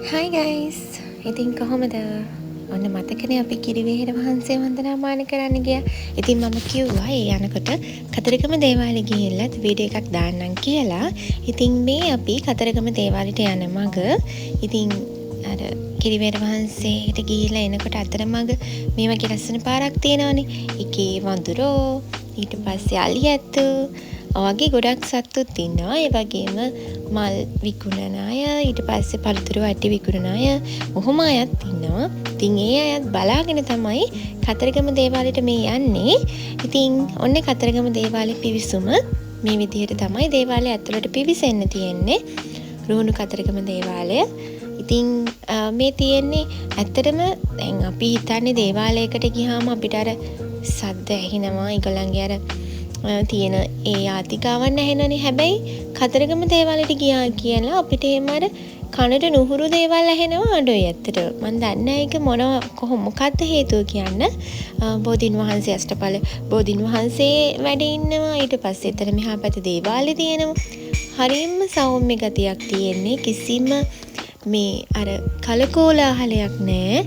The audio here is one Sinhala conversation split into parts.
Hi guys. ඉතින් කොහොමද? ඔන්න මතකනේ අපි කිරිවෙහෙර වහන්සේ වන්දනාමාන කරන්න ගියා. ඉතින් මම කිව්වා ඒ යනකොට කතරගම දේවාලෙ ගිහිල්ලා වීඩියෝ එකක් දාන්නම් කියලා. ඉතින් මේ අපි කතරගම දේවාලෙට යන මග ඉතින් අර කිරිවෙහෙර වහන්සේට ගිහිල්ලා එනකොට අතරමඟ මේ වගේ ලස්සන පාරක් තියෙනවනේ. ඒකේ වඳුරෝ ඊට පස්සේ අලියැත්තු වගේ ගොඩක් සත්තුත් ඉන්නවා. ඒ වගේම මල් විකුණන අය, ඊට පස්සේ පළතුරු වටි විකුණන අය, ඔහොම අයත් ඉන්නවා. ඉතින් ඒ අයත් බලාගෙන තමයි කතරගම දේවාලෙට මේ යන්නේ. ඉතින් ඔන්න කතරගම දේවාලේ පිවිසුම මේ විදිහට තමයි දේවාලය ඇතුළට පිවිසෙන්න තියෙන්නේ. රුහුණු කතරගම දේවාලය. ඉතින් මේ තියෙන්නේ ඇත්තටම දැන් අපි හිතන්නේ දේවාලයකට ගියාම අපිට අර සද්ද ඇහෙනවා. ඒගොල්ලන්ගේ අර තියෙන ඒ යාතිකාවන් ඇහෙනනේ. හැබැයි කතරගම දේවාලෙට ගියා කියලා අපිට එහෙම අර කනට නුහුරු දේවල් ඇහෙනවා අඩුයි ඇත්තට. මම දන්නේ ඒක මොකක්ද හේතුව කියන්න. බෝධීන් වහන්සේ අෂ්ටඵල බෝධීන් වහන්සේ වැඩ ඉන්නවා. ඊට පස්සේ එතන මෙහා පැත්තේ දේවාලෙ තියෙනවා. හරියම සෞම්‍ය ගතියක් තියෙන්නේ. කිසිම මේ අර කලකෝලාහලයක් නැහැ.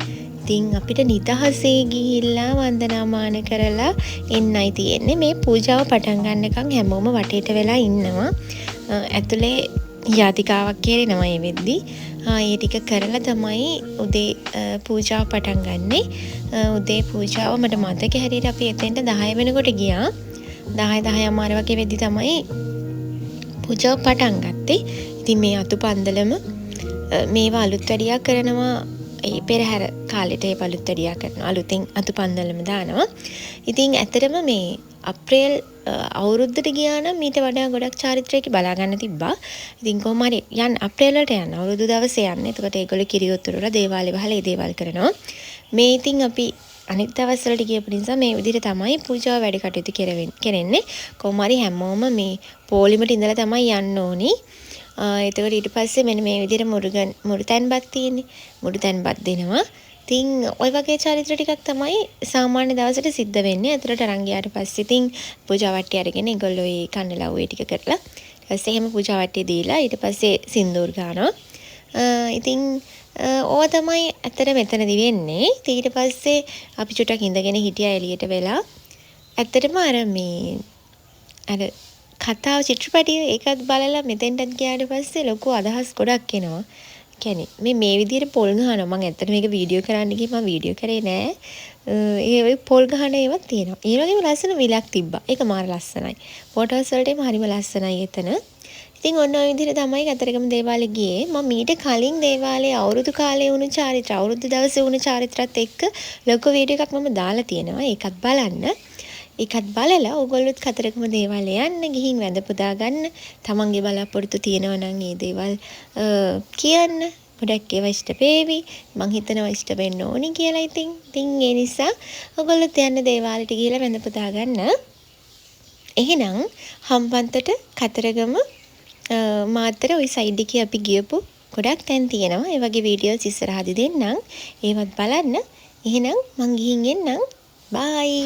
ඉතින් අපිට නිදහසේ ගිහිල්ලා වන්දනාමාන කරලා එන්නයි තියෙන්නේ. මේ පූජාව පටන් ගන්නකම් හැමෝම වටේට වෙලා ඉන්නවා. ඇතුලේ යාතිකාවක් කියනවා ඒ වෙද්දි. ඒ ටික කරලා තමයි උදේ පූජාව පටන් ගන්නෙ. උදේ පූජාව මට මතක හැටියට අපි එතෙන්ට 10 වෙනකොට ගියා. 10:10 වගේ වෙද්දි තමයි පූජාව පටන් ගත්තේ. ඉතින් මේ අතු පන්දලම මේවා අලුත් වැඩියා කරනවා. ඒ පෙරහැර කාලෙට ඒ අලුත් වැඩියා කරනවා. අලුතෙන් අතු පන්දලම දානවා. ඉතින් ඇත්තටම මේ අප්‍රේල් අවුරුද්දට ගියා නම් ඊට වඩා ගොඩක් චාරිත්‍රයක බලා ගන්න තිබ්බා. ඉතින් කොහොම හරි යන්න අප්‍රේල් වලට යන්න අවුරුදු දවසේ යන්න. එතකොට ඒගොල්ලෝ කිරියොත්තුරුලා දේවාලේ වහලා ඒ දේවල් කරනවා. මේ ඉතින් අපි අනිත් දවස් වලට ගියපු නිසා මේ විදිහට තමයි පූජාව වැඩ කටයුතු කරන්නේ. කොහොම හරි හැමෝම මේ පොලිමට ඉඳලා තමයි යන්න ඕනි. එතකොට ඊට පස්සේ මෙන්න මේ විදිහට මුරු තැන්පත් තියෙන්නේ. මුරු තැන්පත් දෙනවා. ඉතින් ওই වගේ චාරිත්‍ර ටිකක් තමයි සාමාන්‍ය දවසට සිද්ධ වෙන්නේ. අතරට අරන් ගියාට පස්සේ ඉතින් පූජා වට්ටිය අරගෙන ඒගොල්ලෝ ඒ කන්නලව්වේ ටික කරලා ඊට පස්සේ එහෙම පූජා වට්ටිය දීලා ඊට පස්සේ සින්දූර් ගන්නවා. ඉතින් ඕවා තමයි ඇත්තට මෙතනදි වෙන්නේ. ඊට පස්සේ අපි චුට්ටක් ඉඳගෙන හිටියා එළියට වෙලා. ඇත්තටම අර කතාව චිත්‍රපටිය ඒකත් බලලා මෙතෙන්ටත් ගියාට පස්සේ ලොකු අදහස් ගොඩක් එනවා. කියන්නේ මේ විදිහට පොල් ගහනවා. මම ඇත්තට මේක වීඩියෝ කරන්න ගිහින් මම වීඩියෝ කරේ නෑ. ඒ පොල් ගහන ඒවා තියෙනවා. ඒ වගේම ලස්සන විලක් තිබ්බා. ඒක මාර ලස්සනයි. ෆොටෝස් වලටම හරිම ලස්සනයි එතන. ඉතින් ඔන්න ඔය විදිහට තමයි කතරගම දේවාලේ ගියේ. මම ඊට කලින් දේවාලේ අවුරුදු කාලේ වුණු චාරිත්‍ර අවුරුදු දවසේ වුණු චාරිත්‍රාත් එක්ක ලොකු වීඩියෝ එකක් මම දාලා තියෙනවා. ඒකත් බලන්න. ඒකත් බලලා ඕගොල්ලොත් කතරගම දේවාලේ යන්න ගිහින් වැඳ පුදා ගන්න. තමන්ගේ බලාපොරොත්තු තියෙනවා නම් ඒ දේවල් කියන්න. ගොඩක් ඒවා ඉෂ්ට වේවි. මං හිතනවා ඉෂ්ට වෙන්න ඕනි කියලා. ඉතින් ඒ නිසා ඕගොල්ලොත් යන්න දේවාලෙට ගිහිල්ලා වැඳ පුදා ගන්න. එහෙනම් හම්බන්තොට කතරගම මාතර ওই සයිඩ් එකේ අපි ගියපු ගොඩක් තැන් තියෙනවා. ඒ වගේ වීඩියෝස් ඉස්සරහදී දෙන්නම්. ඒවත් බලන්න. එහෙනම් මං ගිහින් එන්නම්. බයි.